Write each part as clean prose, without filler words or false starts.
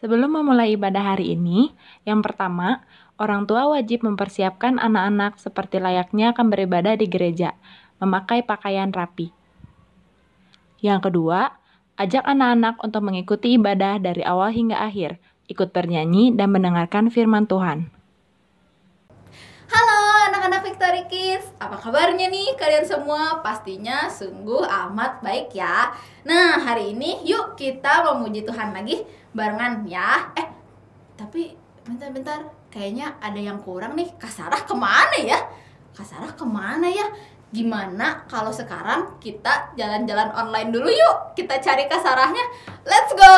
Sebelum memulai ibadah hari ini, yang pertama, orang tua wajib mempersiapkan anak-anak seperti layaknya akan beribadah di gereja, memakai pakaian rapi. Yang kedua, ajak anak-anak untuk mengikuti ibadah dari awal hingga akhir, ikut bernyanyi dan mendengarkan firman Tuhan. Halo anak-anak Victory Kids, apa kabarnya nih kalian semua? Pastinya sungguh amat baik ya. Nah, hari ini yuk kita memuji Tuhan lagi barengan ya. Tapi bentar, kayaknya ada yang kurang nih. Kak Sarah kemana ya? Gimana kalau sekarang kita jalan-jalan online dulu yuk? Kita cari Kak Sarahnya. Let's go!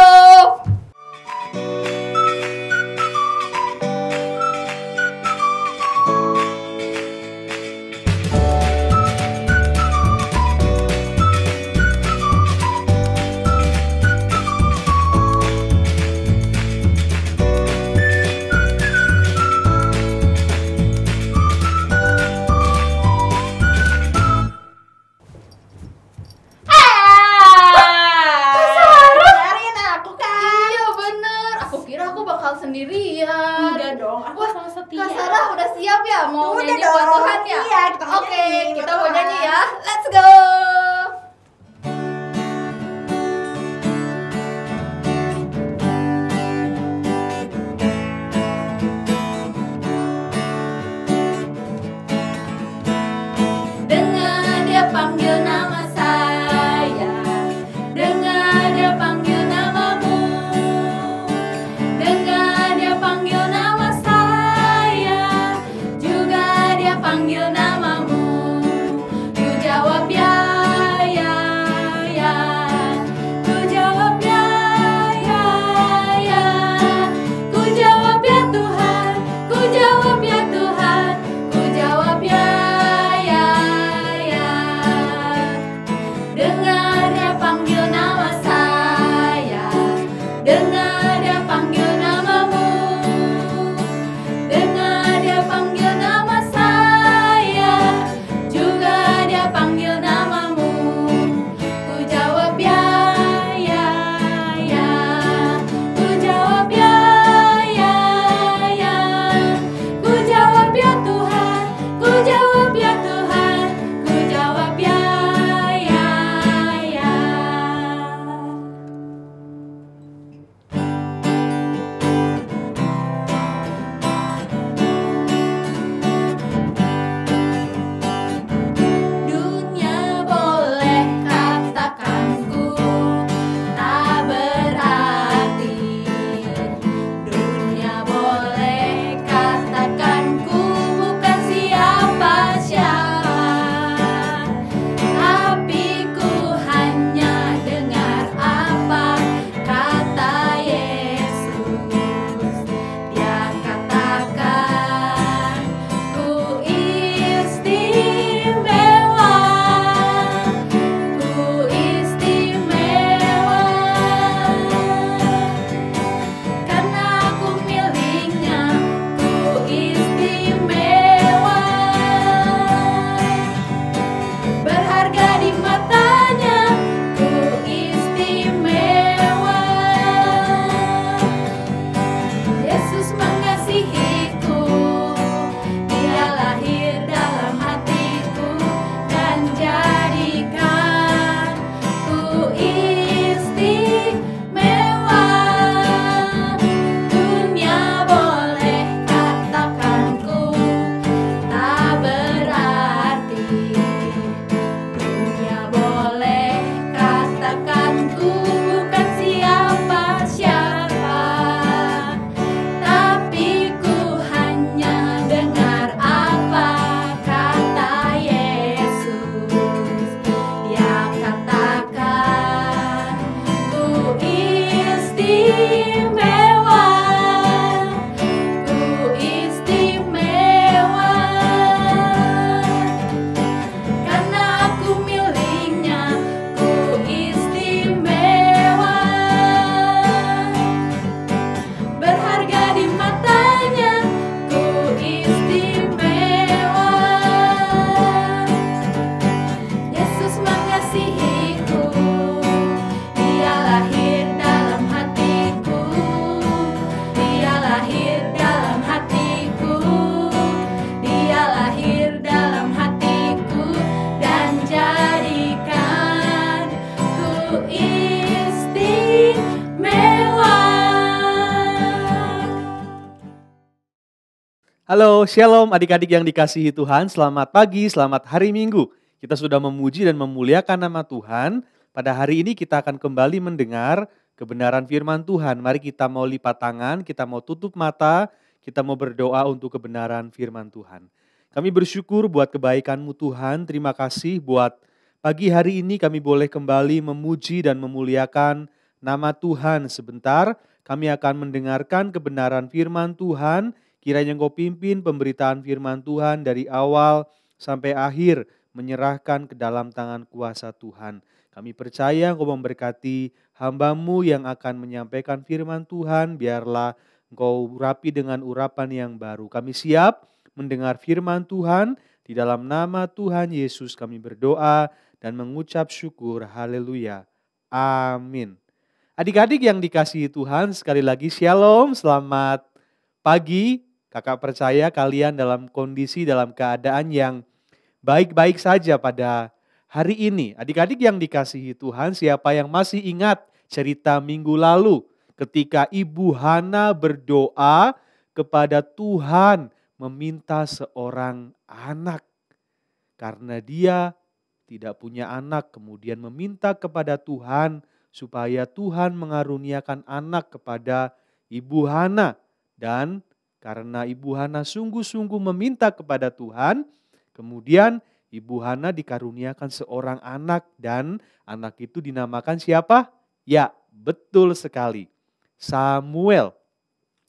Sendirian. Enggak dong, aku sama setia. Kak Sarah udah siap ya mau Udah nyanyi dong. buat Tuhan ya? Iya, kita mau Oke, nyanyi kita buat mau Tuhan. nyanyi ya. Let's go. Dengar dia panggil nama saya, dengar dia panggil namamu, dengar dia panggil nama saya, juga dia panggil namamu. Ku jawab ya, Halo, shalom adik-adik yang dikasihi Tuhan, selamat pagi, selamat hari Minggu. Kita sudah memuji dan memuliakan nama Tuhan. Pada hari ini kita akan kembali mendengar kebenaran firman Tuhan. Mari kita mau lipat tangan, kita mau tutup mata, kita mau berdoa untuk kebenaran firman Tuhan. Kami bersyukur buat kebaikan-Mu Tuhan, terima kasih buat pagi hari ini kami boleh kembali memuji dan memuliakan nama Tuhan. Sebentar kami akan mendengarkan kebenaran firman Tuhan. Kiranya Engkau pimpin pemberitaan firman Tuhan dari awal sampai akhir, menyerahkan ke dalam tangan kuasa Tuhan. Kami percaya Engkau memberkati hamba-Mu yang akan menyampaikan firman Tuhan, biarlah Engkau urapi dengan urapan yang baru. Kami siap mendengar firman Tuhan, di dalam nama Tuhan Yesus kami berdoa dan mengucap syukur, haleluya, amin. Adik-adik yang dikasihi Tuhan, sekali lagi shalom, selamat pagi. Kakak percaya kalian dalam kondisi, dalam keadaan yang baik-baik saja pada hari ini. Adik-adik yang dikasihi Tuhan, siapa yang masih ingat cerita minggu lalu ketika Ibu Hana berdoa kepada Tuhan meminta seorang anak. Karena dia tidak punya anak, kemudian meminta kepada Tuhan supaya Tuhan mengaruniakan anak kepada Ibu Hana. Dan karena Ibu Hana sungguh-sungguh meminta kepada Tuhan, kemudian Ibu Hana dikaruniakan seorang anak dan anak itu dinamakan siapa? Ya, betul sekali, Samuel.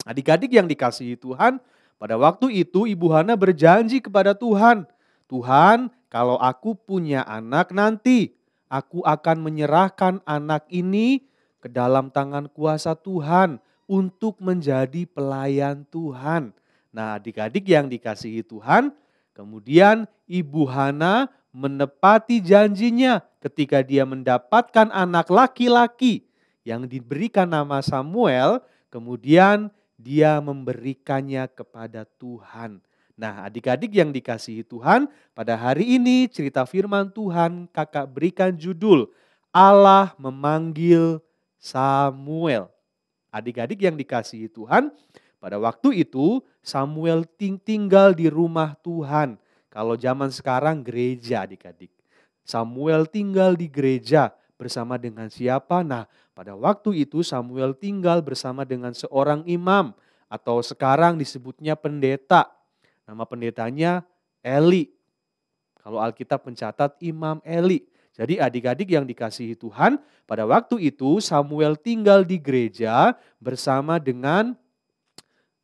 Adik-adik yang dikasihi Tuhan, pada waktu itu Ibu Hana berjanji kepada Tuhan, Tuhan, kalau aku punya anak nanti, aku akan menyerahkan anak ini ke dalam tangan kuasa Tuhan untuk menjadi pelayan Tuhan. Nah, adik-adik yang dikasihi Tuhan, kemudian Ibu Hana menepati janjinya ketika dia mendapatkan anak laki-laki yang diberikan nama Samuel, kemudian dia memberikannya kepada Tuhan. Nah, adik-adik yang dikasihi Tuhan, pada hari ini cerita firman Tuhan kakak berikan judul Allah memanggil Samuel. Adik-adik yang dikasihi Tuhan, pada waktu itu Samuel tinggal di rumah Tuhan. Kalau zaman sekarang gereja adik-adik. Samuel tinggal di gereja bersama dengan siapa? Nah, pada waktu itu Samuel tinggal bersama dengan seorang imam atau sekarang disebutnya pendeta. Nama pendetanya Eli. Kalau Alkitab mencatat Imam Eli. Jadi adik-adik yang dikasihi Tuhan, pada waktu itu Samuel tinggal di gereja bersama dengan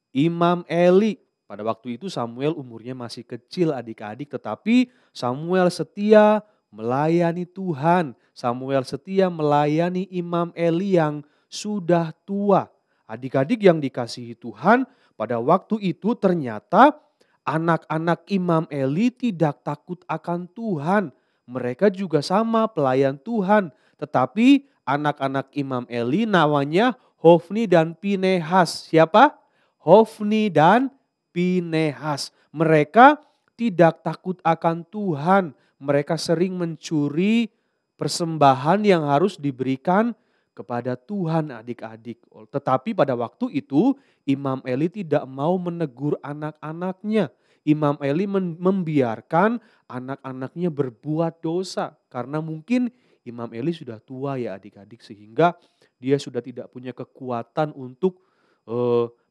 Imam Eli. Pada waktu itu Samuel umurnya masih kecil adik-adik, tetapi Samuel setia melayani Tuhan. Samuel setia melayani Imam Eli yang sudah tua. Adik-adik yang dikasihi Tuhan, pada waktu itu ternyata anak-anak Imam Eli tidak takut akan Tuhan. Mereka juga sama pelayan Tuhan. Tetapi anak-anak Imam Eli namanya Hofni dan Pinehas. Siapa? Hofni dan Pinehas. Mereka tidak takut akan Tuhan. Mereka sering mencuri persembahan yang harus diberikan kepada Tuhan adik-adik. Tetapi pada waktu itu Imam Eli tidak mau menegur anak-anaknya. Imam Eli membiarkan anak-anaknya berbuat dosa. Karena mungkin Imam Eli sudah tua ya adik-adik, sehingga dia sudah tidak punya kekuatan untuk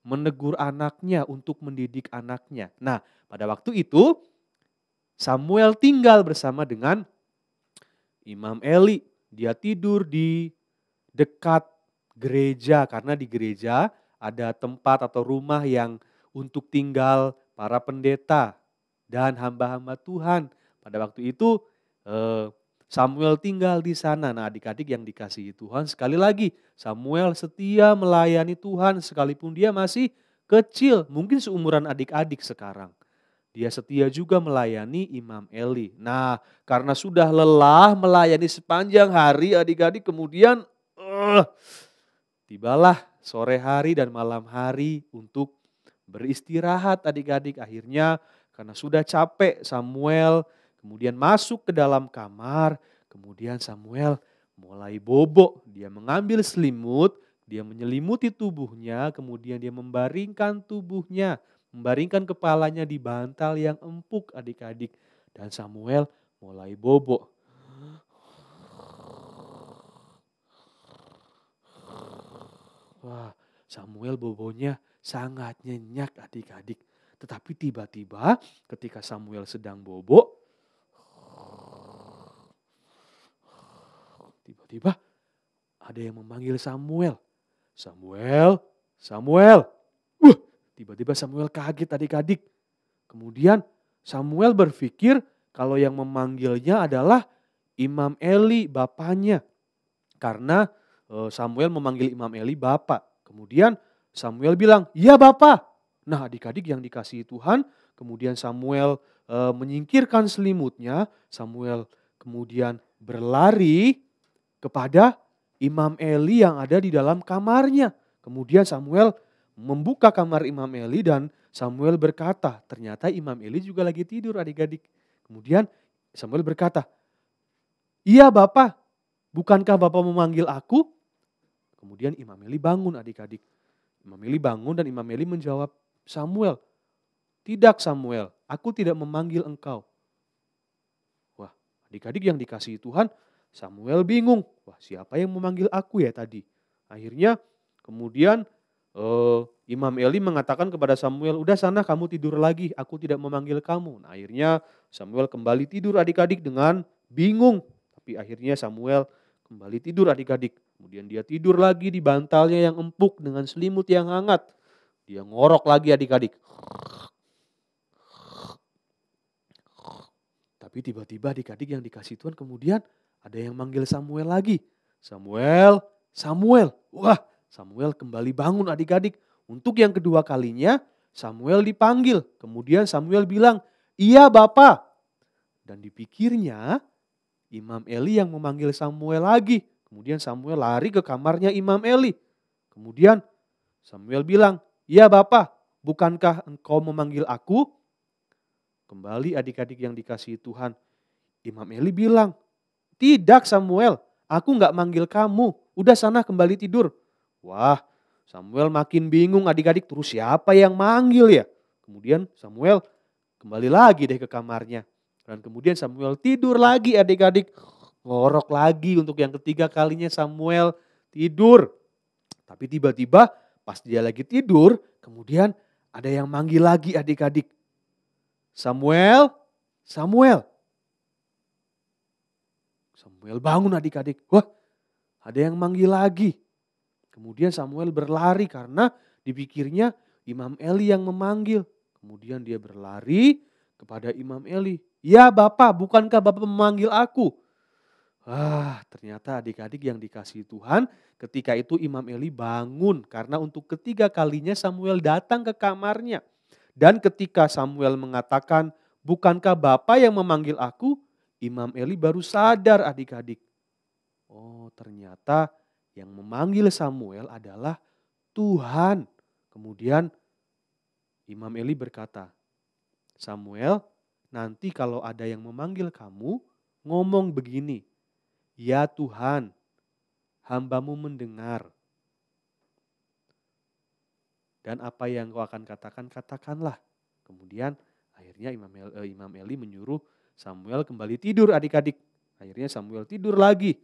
menegur anaknya, untuk mendidik anaknya. Nah, pada waktu itu Samuel tinggal bersama dengan Imam Eli. Dia tidur di dekat gereja, karena di gereja ada tempat atau rumah yang untuk tinggal para pendeta dan hamba-hamba Tuhan. Pada waktu itu Samuel tinggal di sana. Nah, adik-adik yang dikasihi Tuhan, sekali lagi Samuel setia melayani Tuhan sekalipun dia masih kecil, mungkin seumuran adik-adik sekarang. Dia setia juga melayani Imam Eli. Nah, karena sudah lelah melayani sepanjang hari adik-adik, kemudian tibalah sore hari dan malam hari untuk beristirahat adik-adik. Akhirnya karena sudah capek Samuel kemudian masuk ke dalam kamar. Kemudian Samuel mulai bobo. Dia mengambil selimut, dia menyelimuti tubuhnya, kemudian dia membaringkan tubuhnya. membaringkan kepalanya di bantal yang empuk adik-adik. Dan Samuel mulai bobo. Wah, Samuel bobonya sangat nyenyak adik-adik. Tetapi tiba-tiba ketika Samuel sedang bobo, tiba-tiba ada yang memanggil Samuel. Samuel, Samuel. Tiba-tiba Samuel kaget adik-adik. Kemudian Samuel berpikir kalau yang memanggilnya adalah Imam Eli, bapaknya. Karena Samuel memanggil Imam Eli bapak. Kemudian Samuel bilang, "Iya bapak." Nah adik-adik yang dikasihi Tuhan, kemudian Samuel menyingkirkan selimutnya. Samuel kemudian berlari kepada Imam Eli yang ada di dalam kamarnya. Kemudian Samuel membuka kamar Imam Eli dan Samuel berkata, ternyata Imam Eli juga lagi tidur adik-adik. Kemudian Samuel berkata, "Iya bapak, bukankah bapak memanggil aku?" Kemudian Imam Eli bangun adik-adik. Imam Eli bangun dan Imam Eli menjawab, "Samuel, tidak Samuel, aku tidak memanggil engkau." Wah adik-adik yang dikasihi Tuhan, Samuel bingung. Wah siapa yang memanggil aku ya tadi? Akhirnya kemudian Imam Eli mengatakan kepada Samuel, "Udah sana kamu tidur lagi, aku tidak memanggil kamu." Nah, akhirnya Samuel kembali tidur adik-adik dengan bingung. Tapi akhirnya Samuel kembali tidur adik-adik. Kemudian dia tidur lagi di bantalnya yang empuk dengan selimut yang hangat. Dia ngorok lagi adik-adik. Tapi tiba-tiba adik-adik yang dikasih Tuhan kemudian ada yang manggil Samuel lagi. "Samuel, Samuel." Wah, Samuel kembali bangun adik-adik. Untuk yang kedua kalinya Samuel dipanggil. Kemudian Samuel bilang, "Iya bapak." Dan dipikirnya Imam Eli yang memanggil Samuel lagi. Kemudian Samuel lari ke kamarnya Imam Eli. Kemudian Samuel bilang, "Iya bapak, bukankah engkau memanggil aku?" Kembali adik-adik yang dikasihi Tuhan. Imam Eli bilang, "Tidak Samuel, aku gak manggil kamu. Udah sana kembali tidur." Wah, Samuel makin bingung adik-adik, terus siapa yang manggil ya? Kemudian Samuel kembali lagi deh ke kamarnya. Dan kemudian Samuel tidur lagi adik-adik. Ngorok lagi untuk yang ketiga kalinya Samuel tidur. Tapi tiba-tiba pas dia lagi tidur, kemudian ada yang manggil lagi adik-adik. "Samuel, Samuel." Samuel bangun adik-adik. Wah, ada yang manggil lagi. Kemudian Samuel berlari karena dipikirnya Imam Eli yang memanggil. Kemudian dia berlari kepada Imam Eli. "Ya bapak, bukankah bapak memanggil aku?" Ternyata adik-adik yang dikasihi Tuhan, ketika itu Imam Eli bangun karena untuk ketiga kalinya Samuel datang ke kamarnya. Dan ketika Samuel mengatakan, "Bukankah bapak yang memanggil aku?" Imam Eli baru sadar adik-adik. Oh ternyata yang memanggil Samuel adalah Tuhan. Kemudian Imam Eli berkata, "Samuel, nanti kalau ada yang memanggil kamu, ngomong begini, 'Ya Tuhan, hamba-Mu mendengar.' Dan apa yang kau akan katakan, katakanlah." Kemudian akhirnya Imam Eli menyuruh Samuel kembali tidur adik-adik. Akhirnya Samuel tidur lagi.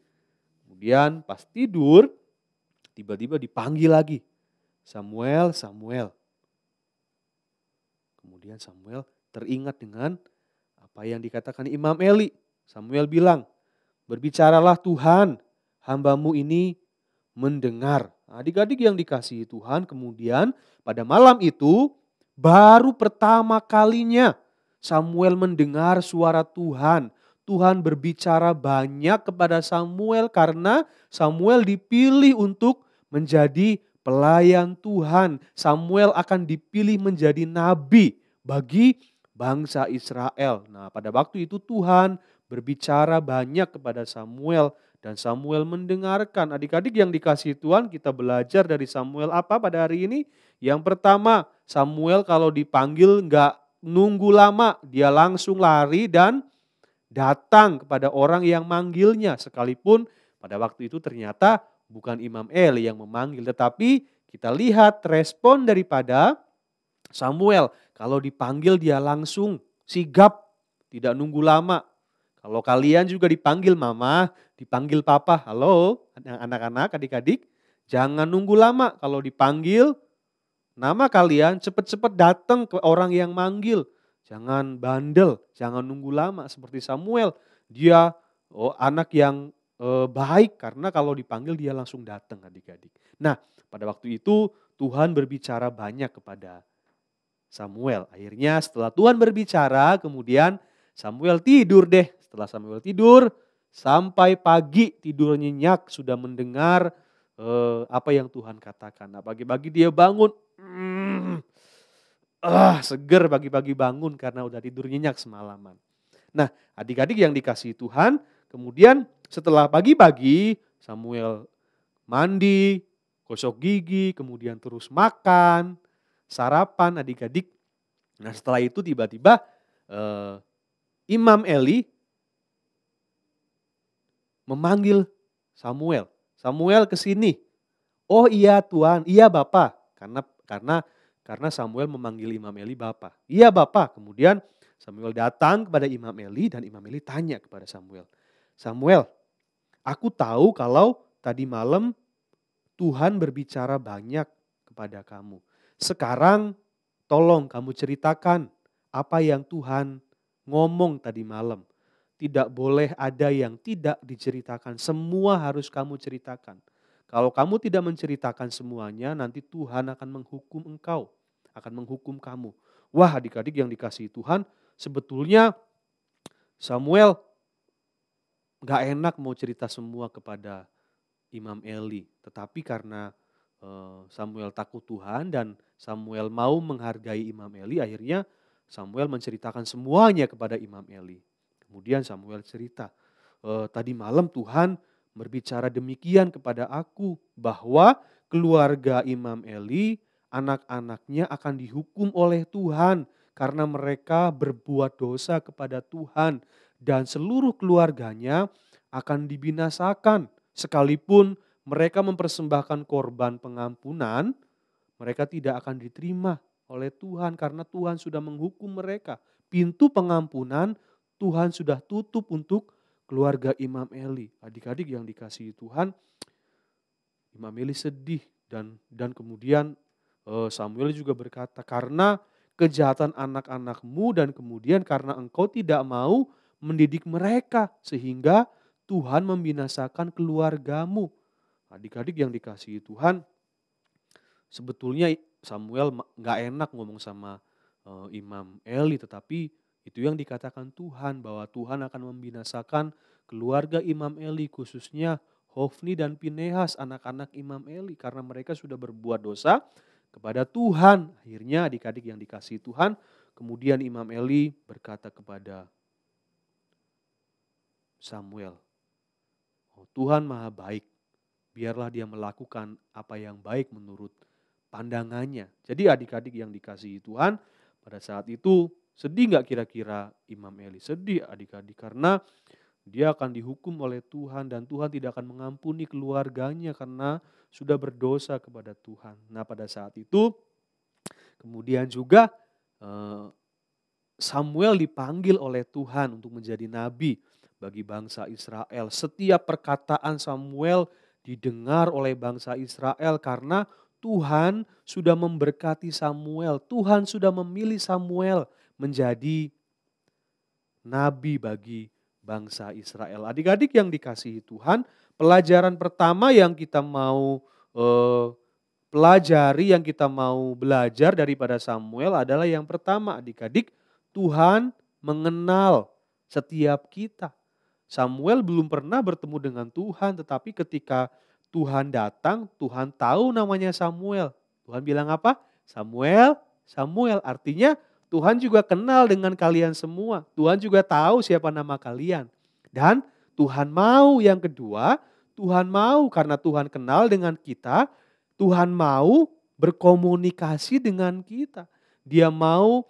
Kemudian pas tidur, tiba-tiba dipanggil lagi. "Samuel, Samuel." Kemudian Samuel teringat dengan apa yang dikatakan Imam Eli. Samuel bilang, "Berbicaralah Tuhan, hamba-Mu ini mendengar." Adik-adik yang dikasihi Tuhan, kemudian pada malam itu baru pertama kalinya Samuel mendengar suara Tuhan. Tuhan berbicara banyak kepada Samuel karena Samuel dipilih untuk menjadi pelayan Tuhan. Samuel akan dipilih menjadi nabi bagi bangsa Israel. Nah, pada waktu itu Tuhan berbicara banyak kepada Samuel dan Samuel mendengarkan. Adik-adik yang dikasihi Tuhan, kita belajar dari Samuel apa pada hari ini? Yang pertama, Samuel kalau dipanggil enggak nunggu lama, dia langsung lari dan datang kepada orang yang manggilnya. Sekalipun pada waktu itu ternyata bukan Imam Eli yang memanggil. Tetapi kita lihat respon daripada Samuel. kalau dipanggil dia langsung sigap, tidak nunggu lama. Kalau kalian juga dipanggil mama, dipanggil papa, halo anak-anak, adik-adik, jangan nunggu lama. Kalau dipanggil nama kalian cepat-cepat datang ke orang yang manggil. Jangan bandel, jangan nunggu lama seperti Samuel. Dia anak yang baik karena kalau dipanggil dia langsung datang adik-adik. Nah pada waktu itu Tuhan berbicara banyak kepada Samuel. Akhirnya setelah Tuhan berbicara kemudian Samuel tidur deh. Setelah Samuel tidur sampai pagi tidur nyenyak sudah mendengar apa yang Tuhan katakan. Nah pagi-pagi dia bangun. Seger pagi-pagi bangun karena udah tidur nyenyak semalaman. Nah adik-adik yang dikasihi Tuhan, kemudian setelah pagi-pagi Samuel mandi, gosok gigi, kemudian terus makan, sarapan adik-adik. Nah setelah itu tiba-tiba Imam Eli memanggil Samuel. Samuel ke sini. Oh iya Tuhan, iya Bapak. Karena Samuel memanggil Imam Eli Bapak. Iya Bapak. Kemudian Samuel datang kepada Imam Eli dan Imam Eli tanya kepada Samuel. Samuel, aku tahu kalau tadi malam Tuhan berbicara banyak kepada kamu. Sekarang tolong kamu ceritakan apa yang Tuhan ngomong tadi malam. Tidak boleh ada yang tidak diceritakan. Semua harus kamu ceritakan. Kalau kamu tidak menceritakan semuanya, nanti Tuhan akan menghukum engkau. Akan menghukum kamu. Wah adik-adik yang dikasihi Tuhan, sebetulnya Samuel gak enak mau cerita semua kepada Imam Eli. Tetapi karena Samuel takut Tuhan dan Samuel mau menghargai Imam Eli, akhirnya Samuel menceritakan semuanya kepada Imam Eli. Kemudian Samuel cerita, tadi malam Tuhan berbicara demikian kepada aku bahwa keluarga Imam Eli, anak-anaknya akan dihukum oleh Tuhan karena mereka berbuat dosa kepada Tuhan dan seluruh keluarganya akan dibinasakan. Sekalipun mereka mempersembahkan korban pengampunan, mereka tidak akan diterima oleh Tuhan karena Tuhan sudah menghukum mereka. Pintu pengampunan Tuhan sudah tutup untuk keluarga Imam Eli. Adik-adik yang dikasihi Tuhan, Imam Eli sedih dan kemudian Samuel juga berkata, karena kejahatan anak-anakmu dan kemudian karena engkau tidak mau mendidik mereka sehingga Tuhan membinasakan keluargamu. Adik-adik yang dikasihi Tuhan, sebetulnya Samuel gak enak ngomong sama Imam Eli, tetapi itu yang dikatakan Tuhan bahwa Tuhan akan membinasakan keluarga Imam Eli, khususnya Hofni dan Pinehas, anak-anak Imam Eli, karena mereka sudah berbuat dosa kepada Tuhan. Akhirnya adik-adik yang dikasihi Tuhan, kemudian Imam Eli berkata kepada Samuel, oh, Tuhan maha baik, biarlah dia melakukan apa yang baik menurut pandangannya. Jadi adik-adik yang dikasihi Tuhan, pada saat itu sedih gak kira-kira Imam Eli? Sedih adik-adik karena dia akan dihukum oleh Tuhan dan Tuhan tidak akan mengampuni keluarganya karena sudah berdosa kepada Tuhan. Nah pada saat itu kemudian juga Samuel dipanggil oleh Tuhan untuk menjadi nabi bagi bangsa Israel. Setiap perkataan Samuel didengar oleh bangsa Israel karena Tuhan sudah memberkati Samuel. Tuhan sudah memilih Samuel menjadi nabi bagi bangsa Israel. Adik-adik yang dikasihi Tuhan, pelajaran pertama yang kita mau pelajari, yang kita mau belajar daripada Samuel adalah yang pertama adik-adik, Tuhan mengenal setiap kita. Samuel belum pernah bertemu dengan Tuhan, tetapi ketika Tuhan datang, Tuhan tahu namanya Samuel. Tuhan bilang apa? Samuel, Samuel, artinya Tuhan juga kenal dengan kalian semua. Tuhan juga tahu siapa nama kalian. Dan Tuhan mau yang kedua, Tuhan mau karena Tuhan kenal dengan kita, Tuhan mau berkomunikasi dengan kita. Dia mau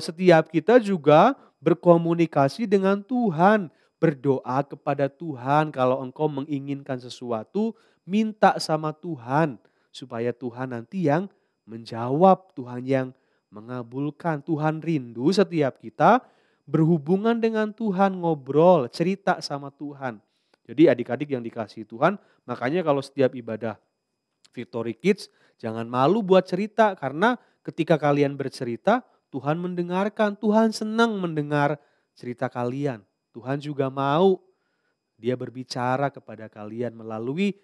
setiap kita juga berkomunikasi dengan Tuhan. Berdoa kepada Tuhan, kalau engkau menginginkan sesuatu, minta sama Tuhan. Supaya Tuhan nanti yang menjawab, Tuhan yang mengabulkan. Tuhan rindu setiap kita berhubungan dengan Tuhan, ngobrol, cerita sama Tuhan. Jadi adik-adik yang dikasihi Tuhan, makanya kalau setiap ibadah Victory Kids, jangan malu buat cerita, karena ketika kalian bercerita, Tuhan mendengarkan, Tuhan senang mendengar cerita kalian. Tuhan juga mau Dia berbicara kepada kalian melalui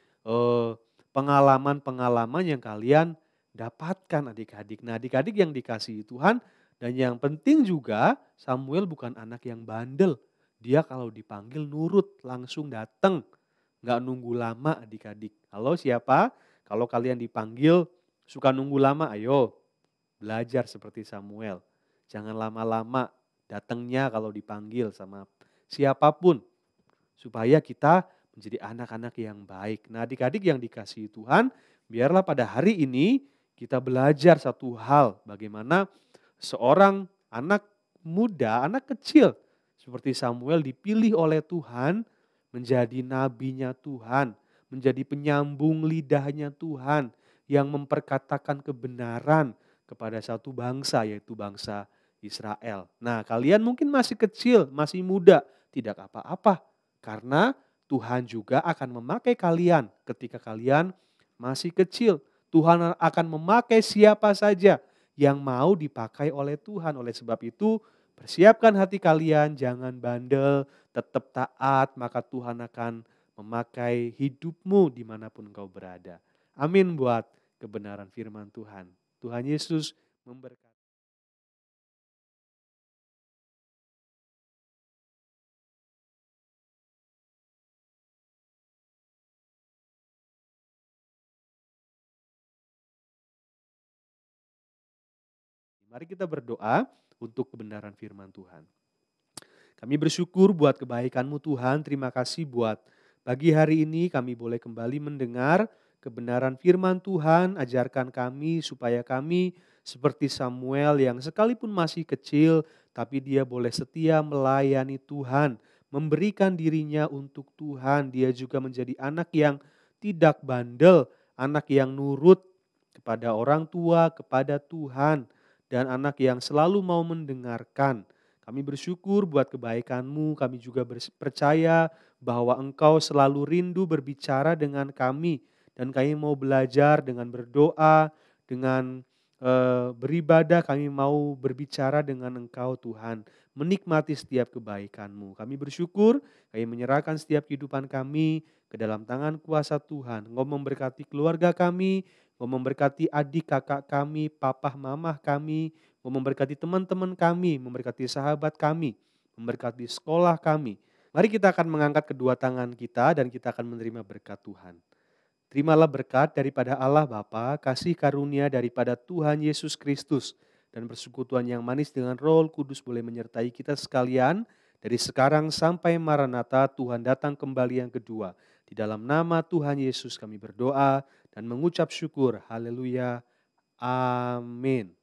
pengalaman-pengalaman yang kalian dapatkan adik-adik. Nah adik-adik yang dikasihi Tuhan, dan yang penting juga Samuel bukan anak yang bandel. Dia kalau dipanggil nurut, langsung datang. Nggak nunggu lama adik-adik. Halo siapa? Kalau kalian dipanggil suka nunggu lama, ayo belajar seperti Samuel. Jangan lama-lama datangnya kalau dipanggil sama siapapun. Supaya kita menjadi anak-anak yang baik. Nah adik-adik yang dikasihi Tuhan, biarlah pada hari ini kita belajar satu hal. Bagaimana seorang anak muda, anak kecil seperti Samuel dipilih oleh Tuhan menjadi nabinya Tuhan, menjadi penyambung lidahnya Tuhan yang memperkatakan kebenaran kepada satu bangsa, yaitu bangsa Israel. Nah kalian mungkin masih kecil, masih muda, tidak apa-apa. Karena Tuhan juga akan memakai kalian ketika kalian masih kecil. Tuhan akan memakai siapa saja yang mau dipakai oleh Tuhan. Oleh sebab itu persiapkan hati kalian, jangan bandel, tetap taat, maka Tuhan akan memakai hidupmu dimanapun engkau berada. Amin buat kebenaran firman Tuhan. Tuhan Yesus memberkati. Mari kita berdoa untuk kebenaran firman Tuhan. Kami bersyukur buat kebaikan-Mu Tuhan, terima kasih buat pagi hari ini kami boleh kembali mendengar kebenaran firman Tuhan. Ajarkan kami supaya kami seperti Samuel yang sekalipun masih kecil, tapi dia boleh setia melayani Tuhan, memberikan dirinya untuk Tuhan. Dia juga menjadi anak yang tidak bandel, anak yang nurut kepada orang tua, kepada Tuhan, dan anak yang selalu mau mendengarkan. Kami bersyukur buat kebaikan-Mu, kami juga percaya bahwa Engkau selalu rindu berbicara dengan kami. Dan kami mau belajar dengan berdoa, dengan beribadah, kami mau berbicara dengan Engkau Tuhan. Menikmati setiap kebaikan-Mu. Kami bersyukur, kami menyerahkan setiap kehidupan kami ke dalam tangan kuasa Tuhan. Engkau memberkati keluarga kami, Engkau memberkati adik kakak kami, papa mamah kami, Engkau memberkati teman-teman kami, memberkati sahabat kami, memberkati sekolah kami. Mari kita akan mengangkat kedua tangan kita dan kita akan menerima berkat Tuhan. Terimalah berkat daripada Allah Bapa, kasih karunia daripada Tuhan Yesus Kristus, dan persekutuan yang manis dengan Roh Kudus boleh menyertai kita sekalian dari sekarang sampai Maranatha, Tuhan datang kembali yang kedua. Di dalam nama Tuhan Yesus kami berdoa dan mengucap syukur. Haleluya. Amin.